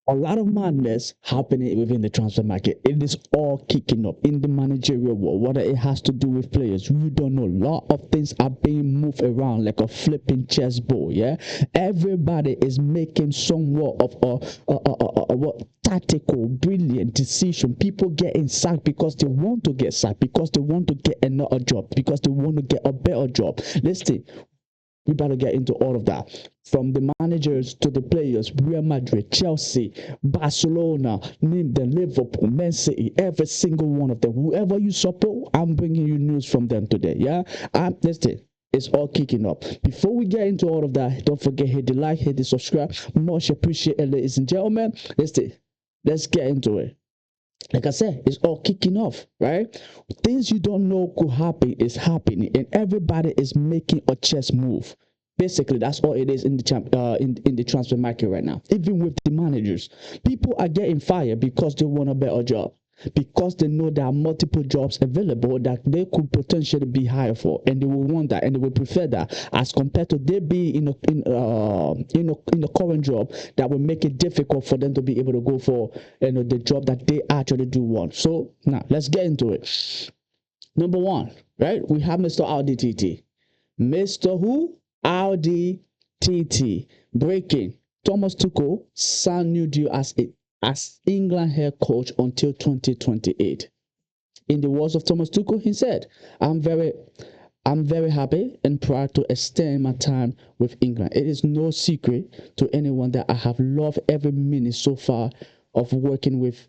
a lot of madness happening within the transfer market. It is all kicking up in the managerial world. Whether it has to do with players, we don't know. A lot of things are being moved around like a flipping chessboard. Yeah, everybody is making somewhat of what tactical, brilliant decision. People getting sacked because they want to get sacked, because they want to get another job, because they want to get a better job. Listen, we better get into all of that. From the managers to the players, Real Madrid, Chelsea, Barcelona, name them, Liverpool, Man City, every single one of them. Whoever you support, I'm bringing you news from them today. Yeah, listen. It's all kicking up. Before we get into all of that, don't forget hit the like, hit the subscribe. Much appreciated, ladies and gentlemen. Let's get into it. Like I said, it's all kicking off, right? Things you don't know could happen is happening, and everybody is making a chess move. Basically, that's all it is in the transfer market right now. Even with the managers, people are getting fired because they want a better job, because they know there are multiple jobs available that they could potentially be hired for, and they will want that, and they will prefer that as compared to they be in a current job that will make it difficult for them to be able to go for the job that they actually do want. So now let's get into it. Number one, right? We have Mr. RDTT. Mr. Who? RDTT. Breaking. Thomas Tuchel signed new deal as England head coach until 2028. In the words of Thomas Tuchel, he said, I'm very happy and proud to extend my time with England. It is no secret to anyone that I have loved every minute so far of working with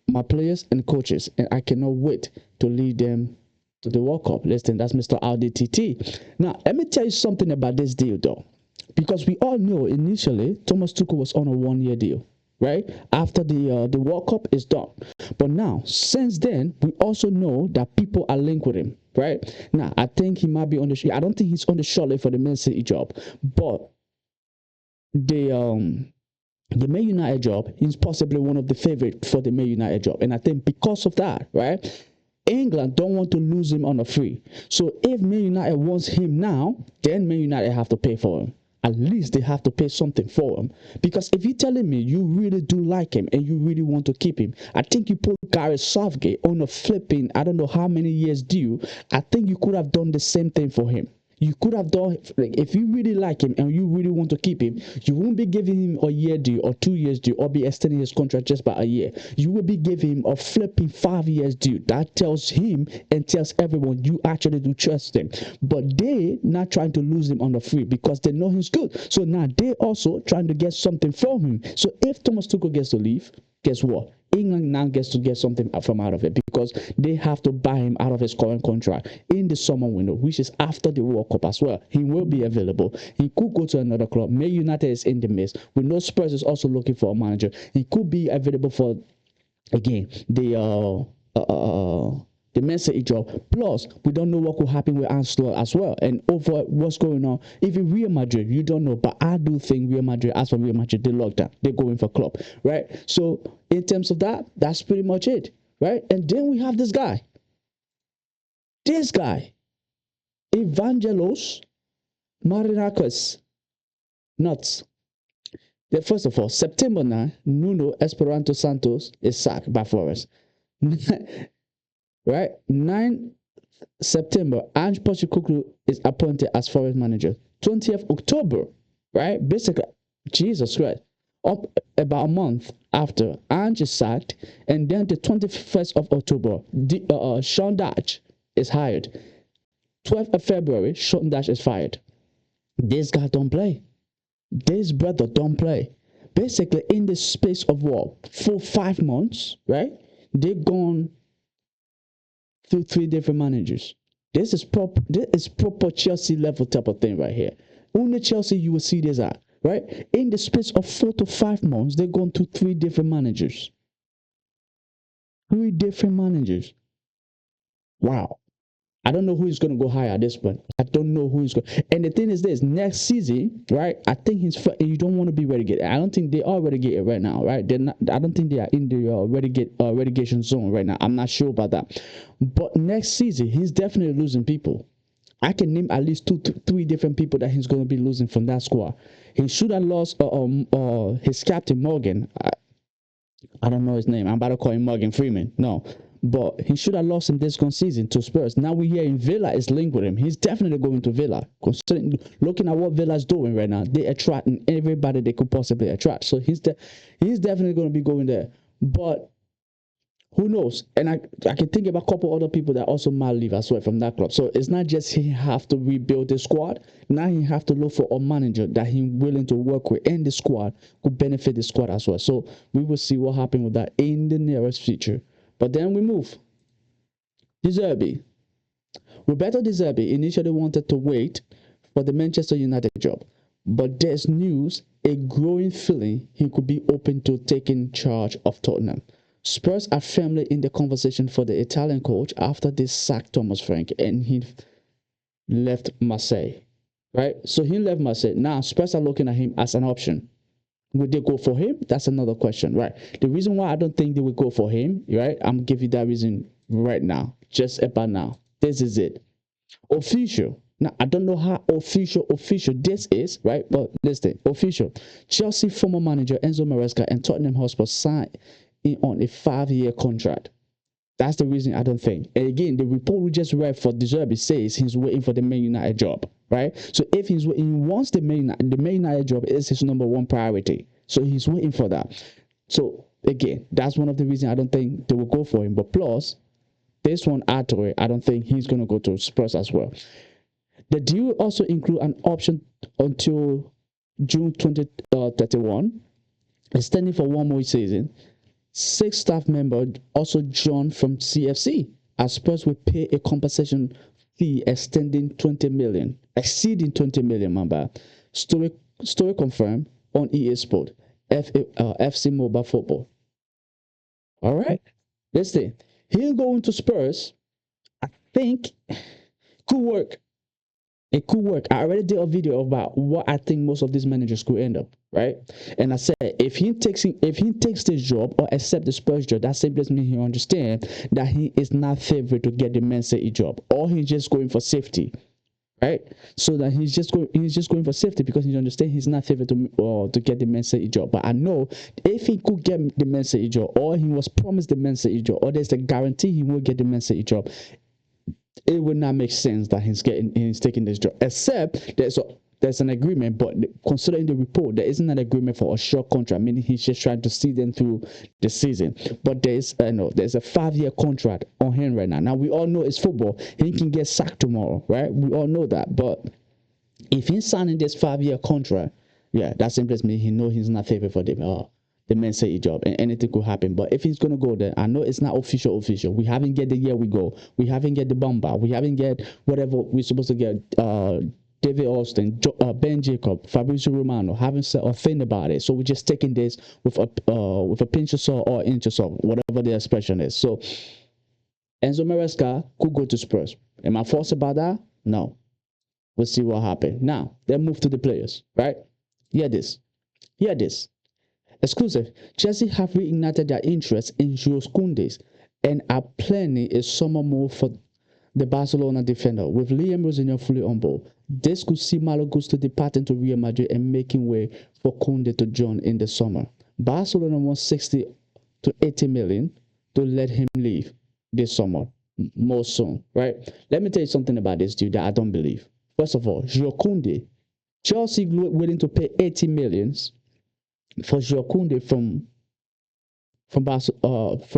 my players and coaches, and I cannot wait to lead them to the World Cup. Listen, that's Mr. RDTT. Now, let me tell you something about this deal, though, because we all know initially Thomas Tuchel was on a one-year deal, right? After the World Cup is done. But now, since then, we also know that people are linked with him, right? Now, I think he might be on the. I don't think he's on the short list for the Man City job, but the Man United job, he's possibly one of the favorite for the Man United job, and I think because of that, right? England don't want to lose him on a free. So if Man United wants him now, then Man United have to pay for him. At least they have to pay something for him. Because if you're telling me you really do like him and you really want to keep him, I think you put Gareth Southgate on a flipping, I don't know how many years due. I think you could have done the same thing for him. You could have done, like, if you really like him and you really want to keep him, you won't be giving him a year deal or 2 years deal or be extending his contract just by a year. You will be giving him a flipping 5 years deal. That tells him and tells everyone you actually do trust him. But they not trying to lose him on the free because they know he's good. So now they also trying to get something from him. So if Thomas Tuchel gets to leave, guess what? England now gets to get something from out of it because they have to buy him out of his current contract in the summer window, which is after the World Cup as well. He will be available. He could go to another club. Man United is in the midst. We know Spurs is also looking for a manager. He could be available for, again, the Man City job. Plus, we don't know what could happen with Arsenal as well. And over what's going on, even Real Madrid, you don't know. But I do think Real Madrid, as for Real Madrid, they locked down. They're going for club, right? So in terms of that, that's pretty much it, right? And then we have this guy, Evangelos Marinakis. Nuts. First of all, September 9, Nuno Esperanto Santos is sacked by Flores. Right? 9 September, Ange Postecoglou is appointed as Forest manager. 20th October, right? Basically, Jesus Christ. Up about a month after, Ange is sacked, and then the 21st of October, Sean Dyche is hired. 12th of February, Sean Dyche is fired. This guy don't play. This brother don't play. Basically, in the space of what? 4-5 months, right? They've gone through 3 different managers. This is proper Chelsea level type of thing right here. Only Chelsea you will see this at, right? In the space of 4 to 5 months, they've gone through 3 different managers. 3 different managers. Wow. I don't know who is going to go higher at this point. I don't know who is going. And the thing is this: next season, right? I think you don't want to be relegated. I don't think they are relegated right now, right? They're not. I don't think they are in the relegation zone right now. I'm not sure about that. But next season, he's definitely losing people. I can name at least 2 to 3 different people that he's going to be losing from that squad. He should have lost his captain Morgan. I don't know his name. I'm about to call him Morgan Freeman. No. But he should have lost him this season to Spurs. Now we hear in Villa is linked with him. He's definitely going to Villa. Considering looking at what Villa's doing right now, they attracting everybody they could possibly attract. So he's definitely going to be going there. But who knows? And I can think about a couple other people that also might leave as well from that club. So it's not just he have to rebuild the squad. Now he have to look for a manager that he willing to work with, and the squad could benefit the squad as well. So we will see what happens with that in the nearest future. But then we move. De Zerbi. Roberto De Zerbi initially wanted to wait for the Manchester United job, but there's news, a growing feeling he could be open to taking charge of Tottenham. Spurs are firmly in the conversation for the Italian coach after they sacked Thomas Frank and he left Marseille. Right? So he left Marseille. Now Spurs are looking at him as an option. Would they go for him? That's another question, right? The reason why I don't think they would go for him, right? I'm giving you that reason right now, just about now. This is it. Official. Now, I don't know how official this is, right? But listen, official. Chelsea former manager Enzo Maresca and Tottenham Hotspur signed in on a 5-year contract. That's the reason I don't think. And again, the report we just read for De Zerbi says he's waiting for the Man United job, right? So if he wants the Man United job is his number one priority. So he's waiting for that. So again, that's one of the reasons I don't think they will go for him. But plus, this one after it, I don't think he's going to go to Spurs as well. The deal will also include an option until June 2031, extending for one more season. 6 staff members also joined from CFC, as Spurs will pay a compensation fee exceeding 20 million, my bad. Story confirmed on EA Sport, FC Mobile Football. All right, let's see. He'll go into Spurs. I think could work. It could work. I already did a video about what I think most of these managers could end up, right? And I said if he takes this job or accept the Spurs job, that simply means he understands that he is not favored to get the Man City job, or he's just going for safety, right? So that he's just going for safety because he understands he's not favored to get the Man City job. But I know if he could get the Man City job, or he was promised the Man City job, or there's a guarantee he will get the Man City job, it would not make sense that he's taking this job, except there's an agreement. But considering the report, there isn't an agreement for a short contract, meaning he's just trying to see them through the season. But there's a 5-year contract on him right now. Now we all know it's football; he can get sacked tomorrow, right? We all know that. But if he's signing this 5-year contract, yeah, that simply means he knows he's not favored for the Man City job, and anything could happen. But if he's gonna go there, I know it's not official. We haven't get the year we go. We haven't get the Bamba. We haven't get whatever we're supposed to get. David Austin, Ben Jacob, Fabrizio Romano haven't said a thing about it. So we're just taking this with a pinch of salt or inch of salt, whatever the expression is. So Enzo Maresca could go to Spurs. Am I forced about that? No. We'll see what happens. Now, then move to the players, right? Hear this. Exclusive. Chelsea have reignited their interest in Jules Koundé and are planning a summer move for the Barcelona defender, with Liam Rosinha fully on board. This could see Malo Gusto departing to Real Madrid and making way for Koundé to join in the summer. Barcelona wants 60 to 80 million to let him leave this summer, more soon, right? Let me tell you something about this dude that I don't believe. First of all, Jules Koundé, Chelsea willing to pay 80 millions for Jules Koundé from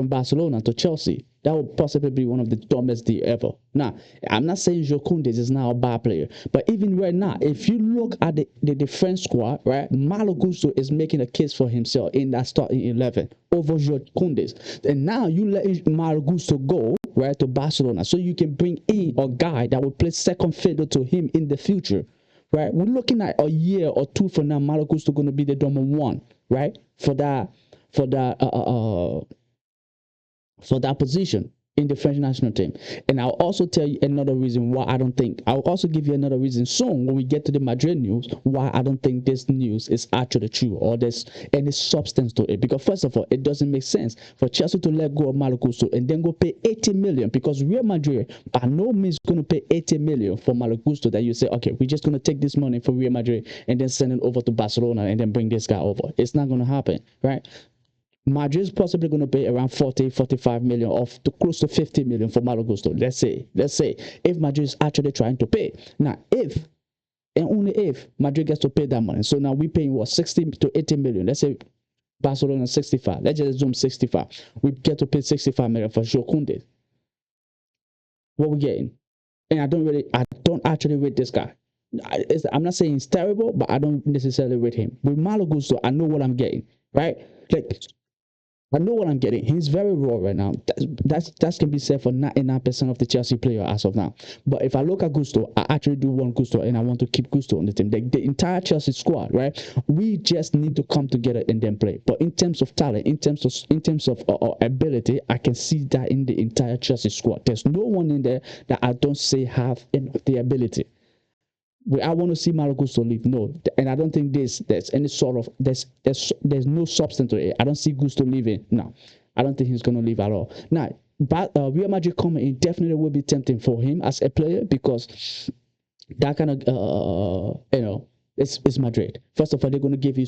Barcelona to Chelsea. That would possibly be one of the dumbest deals ever. Now, I'm not saying Jules Koundé is now a bad player, but even right now, if you look at the French squad, right, Malo Gusto is making a case for himself in that starting 11 over Jules Koundé. And now you let Malo Gusto go, right, to Barcelona, so you can bring in a guy that will play second fiddle to him in the future. Right, we're looking at a year or two from now. Malo Gusto going to be the number one, right, for that position in the French national team. And I'll also tell you another reason why I don't think. I'll also give you another reason soon when we get to the Madrid news why I don't think this news is actually true or there's any substance to it. Because first of all, it doesn't make sense for Chelsea to let go of Malo Gusto and then go pay 80 million, because Real Madrid by no means going to pay 80 million for Malo Gusto that you say, okay, we're just going to take this money for Real Madrid and then send it over to Barcelona and then bring this guy over. It's not going to happen, right? Madrid is possibly going to pay around 40, 45 million of to close to 50 million for Malo Gusto. Let's say if Madrid is actually trying to pay. Now, if and only if Madrid gets to pay that money. So now we're paying what, 60 to 80 million. Let's say Barcelona 65. Let's just assume 65. We get to pay 65 million for Joe Koundé. What we getting? And I don't actually rate this guy. I'm not saying he's terrible, but I don't necessarily rate him. With Malo Gusto, I know what I'm getting, right? Like, I know what I'm getting. He's very raw right now. That can be said for 99% of the Chelsea player as of now. But if I look at Gusto, I actually do want Gusto, and I want to keep Gusto on the team. The entire Chelsea squad, right? We just need to come together and then play. But in terms of talent, in terms of ability, I can see that in the entire Chelsea squad. There's no one in there that I don't say have the ability. I want to see Malo Gusto leave. No, and I don't think there's any sort of there's no substance to it. I don't see Gusto leaving. No, I don't think he's going to leave at all. Now, but Real Madrid coming in definitely will be tempting for him as a player, because that kind of it's Madrid. First of all, they're going to give you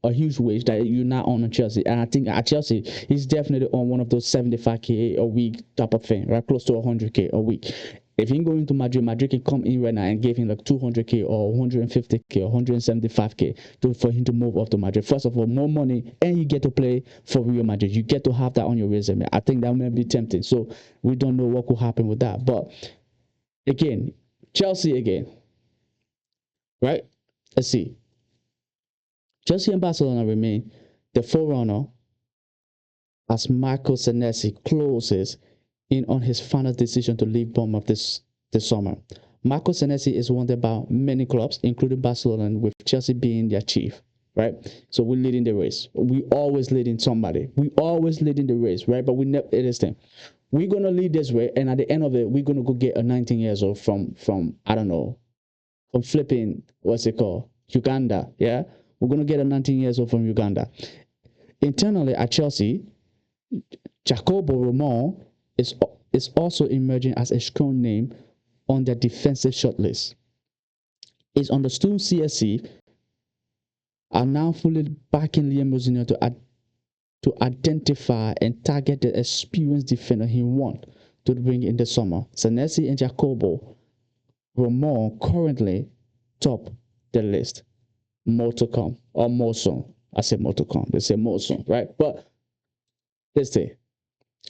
a huge wage that you're not on Chelsea, and I think at Chelsea he's definitely on one of those 75k a week type of thing, right? Close to 100k a week. If he going to Madrid can come in right now and give him like 200k or 150k or 175k for him to move off to Madrid. First of all, more money, and you get to play for Real Madrid. You get to have that on your resume. I think that may be tempting. So we don't know what could happen with that. But again, Chelsea again, right? Let's see. Chelsea and Barcelona remain the forerunner as Marco Senesi closes in on his final decision to leave Bournemouth this summer. Marco Senesi is wanted by many clubs, including Barcelona, with Chelsea being their chief, right? So we're leading the race. We always leading somebody. We always leading the race, right? But we never, it is them. We're going to lead this way, and at the end of it, we're going to go get a 19 years old from I don't know, from flipping, what's it called? Uganda, yeah? We're going to get a 19 years old from Uganda. Internally at Chelsea, Jacobo Ramon is also emerging as a strong name on their defensive shortlist. It's understood CSC are now fully backing Liam Rosinha to identify and target the experienced defender he wants to bring in the summer. Senesi and Jacobo Ramon currently top the list. More to come, or more soon. I say more to come. They say more soon, right? But let's see.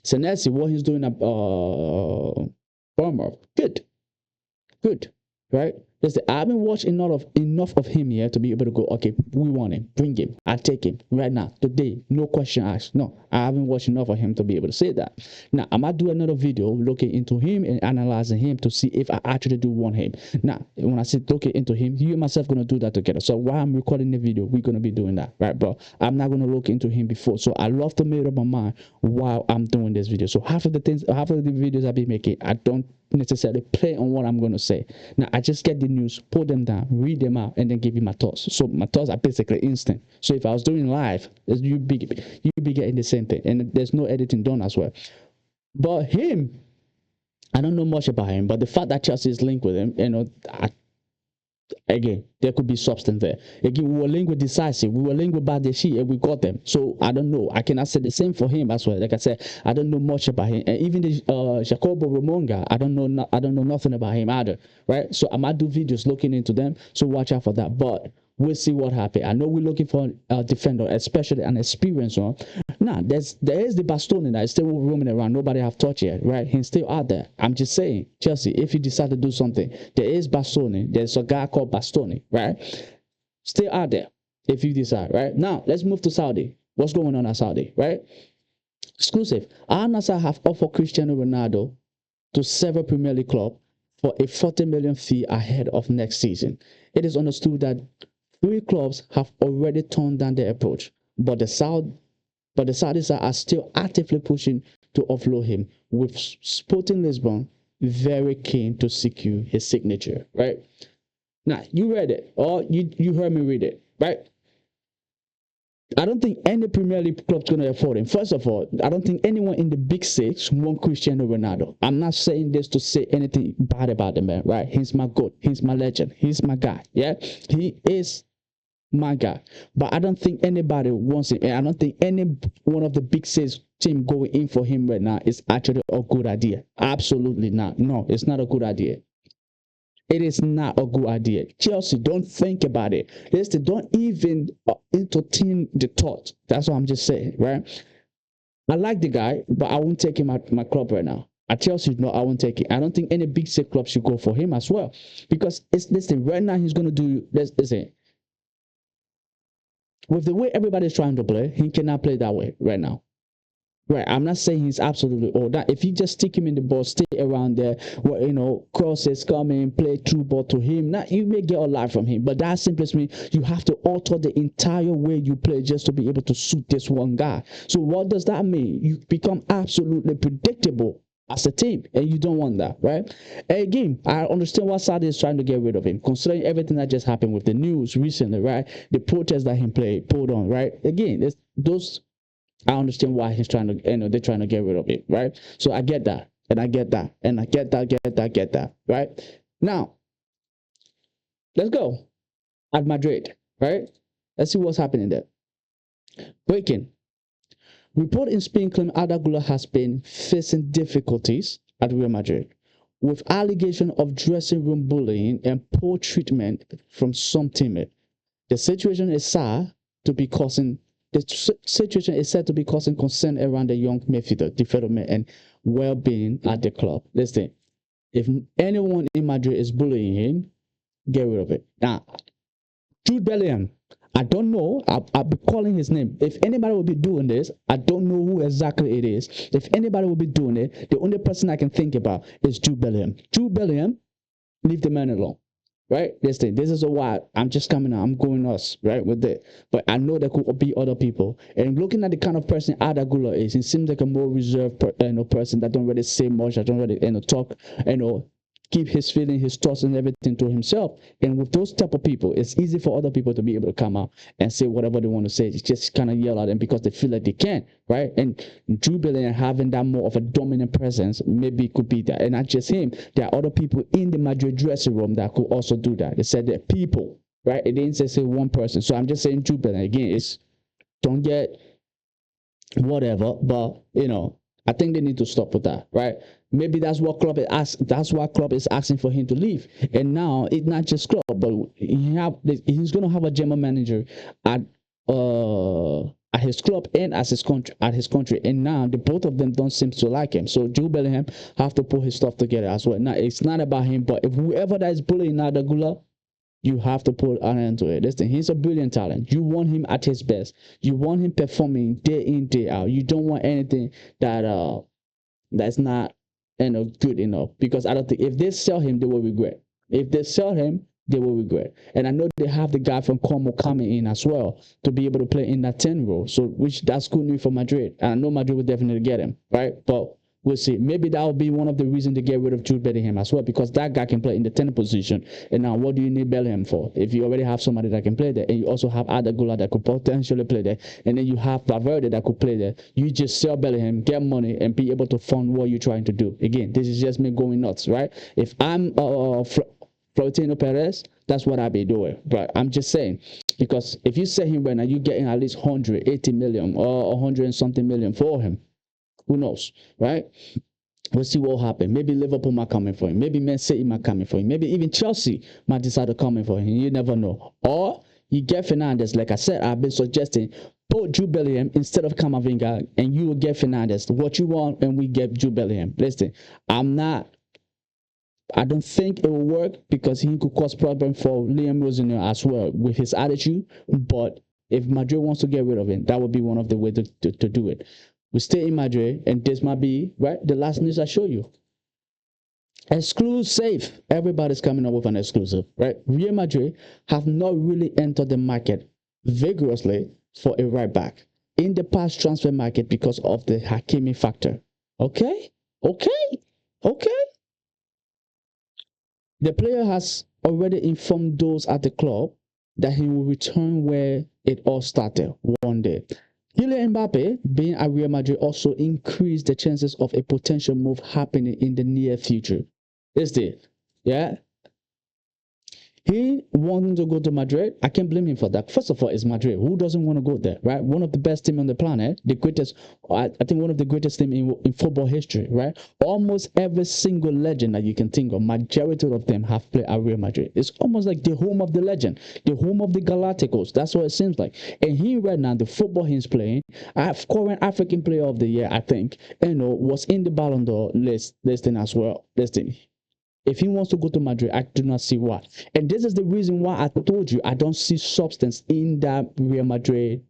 Senesi, what he's doing at Bournemouth, good, right? I haven't watched enough of him here to be able to go, okay, we want him, bring him, I'll take him right now, today, no question asked. No, I haven't watched enough of him to be able to say that. Now, I might do another video looking into him and analyzing him to see if I actually do want him. Now, when I say looking into him, you and myself going to do that together. So while I'm recording the video, we're going to be doing that, right? But I'm not going to look into him before. So I love to make up my mind while I'm doing this video. So half of the videos I've been making, I don't necessarily play on what I'm going to say. Now, I just get the news, pull them down, read them out, and then give you my thoughts. So my thoughts are basically instant. So if I was doing live, you'd be getting the same thing, and there's no editing done as well. But him, I don't know much about him, but the fact that Chelsea is linked with him, again, there could be substance there. Again, we were linked with Decisive, we were linked with Badeshi, and we got them. So I don't know. I cannot say the same for him as well. Like I said, I don't know much about him, and even the Jacobo Ramonga, I don't know nothing about him either, right? So I might do videos looking into them. So watch out for that. But we'll see what happens. I know we're looking for a defender, especially an experienced one. Now, there is the Bastoni that is still roaming around. Nobody have touched yet, right? He's still out there. I'm just saying, Chelsea, if you decide to do something, there is Bastoni. There's a guy called Bastoni, right? Still out there, if you decide, right? Now, let's move to Saudi. What's going on at Saudi, right? Exclusive. Al Nassr have offered Cristiano Ronaldo to several Premier League clubs for a 40 million fee ahead of next season. It is understood that 3 clubs have already turned down their approach, but the Saudis are still actively pushing to offload him, with Sporting Lisbon very keen to secure his signature, right? Now, you read it, or you heard me read it, right? I don't think any Premier League club's going to afford him. First of all, I don't think anyone in the Big Six want Cristiano Ronaldo. I'm not saying this to say anything bad about the man, right? He's my goat. He's my legend. He's my guy, yeah? He is my guy. But I don't think anybody wants him, and I don't think any one of the big six team going in for him right now is actually a good idea. Absolutely not. No, it's not a good idea. It is not a good idea. Chelsea, don't think about it. Listen, don't even entertain the thought. That's what I'm just saying, right? I like the guy, but I won't take him at my club right now. At Chelsea, no, I won't take it. I don't think any big six club should go for him as well. Because it's listen, right now he's gonna do listen. With the way everybody's trying to play, he cannot play that way right now. Right, I'm not saying he's absolutely all that. If you just stick him in the ball, stay around there, well, crosses coming, play through ball to him, now you may get a lot from him. But that simply means you have to alter the entire way you play just to be able to suit this one guy. So what does that mean? You become absolutely predictable as a team, and you don't want that, right? And again, I understand why Saudi is trying to get rid of him, considering everything that just happened with the news recently, right? The protest that he pulled on, right? Again, those. I understand why he's trying to, they're trying to get rid of it, right? So I get that, and I get that, and I get that, right? Now, let's go at Madrid, right? Let's see what's happening there. Breaking. Report in Spain claim Arda Güler has been facing difficulties at Real Madrid with allegation of dressing room bullying and poor treatment from some teammates. The situation is said to be causing concern around the young midfielder development and well-being at the club. Listen, if anyone in Madrid is bullying him, get rid of it. Now, Jude Bellingham, I don't know. I'll be calling his name. If anybody will be doing this, I don't know who exactly it is. If anybody will be doing it, the only person I can think about is Jude Bellingham. Jude Bellingham, leave the man alone. Right? This is a why I'm just coming out. I'm going us, right, with it. But I know there could be other people. And looking at the kind of person Arda Güler is, he seems like a more reserved person that don't really say much, that don't really talk, keep his feeling, his thoughts and everything to himself. And with those type of people, it's easy for other people to be able to come out and say whatever they want to say. It's just kind of yell at them because they feel like they can, right? And Jude Bellingham having that more of a dominant presence, maybe it could be that. And not just him, there are other people in the Madrid dressing room that could also do that. They said that people, right? It didn't say one person. So I'm just saying Jude Bellingham, again, it's don't get whatever, but I think they need to stop with that, right? Maybe that's what club is asking for him to leave. And now it's not just club, but he's going to have a general manager at his club and at his country. And now the both of them don't seem to like him. So Jude Bellingham have to put his stuff together as well. Now it's not about him, but if whoever that is bullying Arda Güler, you have to put an end to it. Listen, he's a brilliant talent. You want him at his best. You want him performing day in, day out. You don't want anything that's not good enough. Because I don't think if they sell him, they will regret. If they sell him, they will regret. And I know they have the guy from Como coming in as well to be able to play in that 10 role. So that's good news for Madrid. And I know Madrid will definitely get him, right? But we'll see. Maybe that will be one of the reasons to get rid of Jude Bellingham as well, because that guy can play in the 10 position. And now, what do you need Bellingham for? If you already have somebody that can play there, and you also have Arda Güler that could potentially play there, and then you have Valverde that could play there, you just sell Bellingham, get money, and be able to fund what you're trying to do. Again, this is just me going nuts, right? If I'm Florentino Perez, that's what I'll be doing. But I'm just saying, because if you sell him right now, you're getting at least 180 million or 100 and something million for him. Who knows, right? We'll see what will happen. Maybe Liverpool might come in for him. Maybe Man City might come in for him. Maybe even Chelsea might decide to come in for him. You never know. Or you get Fernandes. Like I said, I've been suggesting put Jude Bellingham instead of Camavinga, and you will get Fernandes. What you want, and we get Jude Bellingham. Listen, I don't think it will work because he could cause problem for Liam Rosenau as well with his attitude. But if Madrid wants to get rid of him, that would be one of the ways to do it. We stay in Madrid, and this might be, right, the last news I show you. Exclusive. Everybody's coming up with an exclusive, right? Real Madrid have not really entered the market vigorously for a right back in the past transfer market because of the Hakimi factor. Okay? The player has already informed those at the club that he will return where it all started one day. Kylian Mbappe being at Real Madrid also increased the chances of a potential move happening in the near future. Is it? Yeah. He wanting to go to Madrid, I can't blame him for that. First of all, it's Madrid. Who doesn't want to go there, right? One of the best team on the planet, the greatest, I think one of the greatest team in football history, right? Almost every single legend that you can think of, majority of them have played at Real Madrid. It's almost like the home of the legend, the home of the Galacticos. That's what it seems like. And he right now, the football he's playing, current African Player of the Year, I think, was in the Ballon d'Or listing as well. Listing. If he wants to go to Madrid, I do not see why. And this is the reason why I told you I don't see substance in that Real Madrid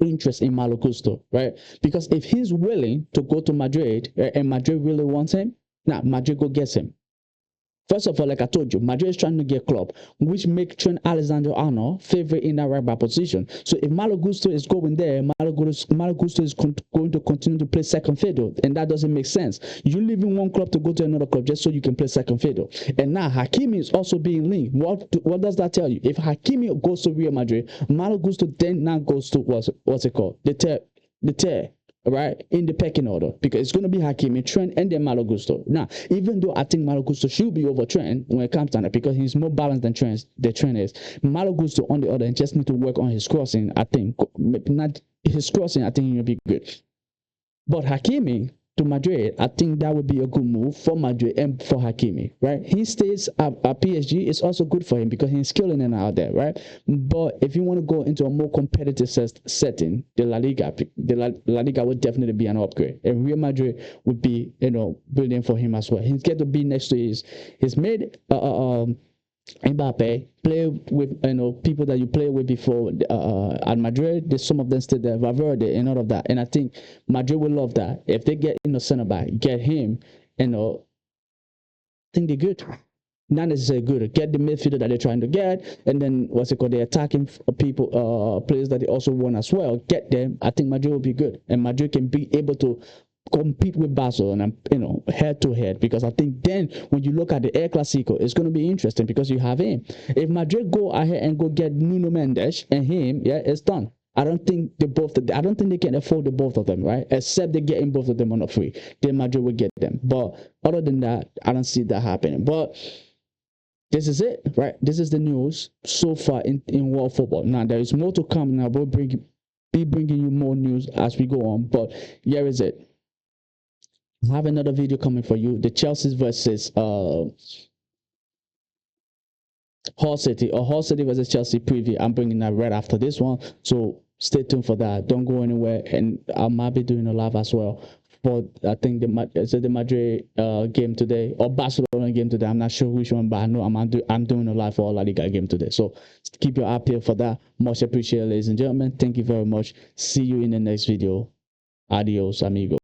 interest in Malo Gusto, right? Because if he's willing to go to Madrid and Madrid really wants him, now Madrid go get him. First of all, like I told you, Madrid is trying to get club, which make Trent Alexander-Arnold favorite in that right back position. So if Malo Gusto is going there, Malo Gusto is going to continue to play second fiddle, and that doesn't make sense. You leaving one club to go to another club just so you can play second fiddle. And now Hakimi is also being linked. What does that tell you? If Hakimi goes to Real Madrid, Malo Gusto then now goes to what's it called? The tear. Right in the pecking order, because it's going to be Hakimi, Trent, and then Malo Gusto. Now, even though I think Malo Gusto should be over Trent when it comes down to that, because he's more balanced than Trent is. Malo Gusto, on the other hand, just need to work on his crossing. I think not his crossing. I think he'll be good. But Hakimi to Madrid, I think that would be a good move for Madrid and for Hakimi, right? He stays at PSG. It's also good for him because he's killing it out there, right? But if you want to go into a more competitive setting, the La Liga would definitely be an upgrade, and Real Madrid would be, brilliant for him as well. He's get to be next to his made Mbappe, play with people that you played with before at Madrid. There's some of them still there, Valverde and all of that. And I think Madrid will love that. If they get center back, get him, I think they're good. Not necessarily good. Get the midfielder that they're trying to get, and then the attacking people, players that they also want as well. Get them. I think Madrid will be good, and Madrid can be able to compete with Barcelona, head to head, because I think then when you look at the El Clasico, it's going to be interesting because you have him. If Madrid go ahead and go get Nuno Mendes and him, yeah, it's done. I don't think they can afford the both of them, right? Except they're getting both of them on a free. Then Madrid will get them. But other than that, I don't see that happening. But this is it, right? This is the news so far in world football. Now there is more to come. Now we'll be bringing you more news as we go on. But here is it. I have another video coming for you. The Chelsea versus Hull City, or Hull City versus Chelsea preview. I'm bringing that right after this one, so stay tuned for that. Don't go anywhere, and I might be doing a live as well. But I think the Madrid game today, or Barcelona game today. I'm not sure which one, but I know I'm doing a live for La Liga game today. So keep your eye peeled for that. Much appreciated, ladies and gentlemen. Thank you very much. See you in the next video. Adios, amigo.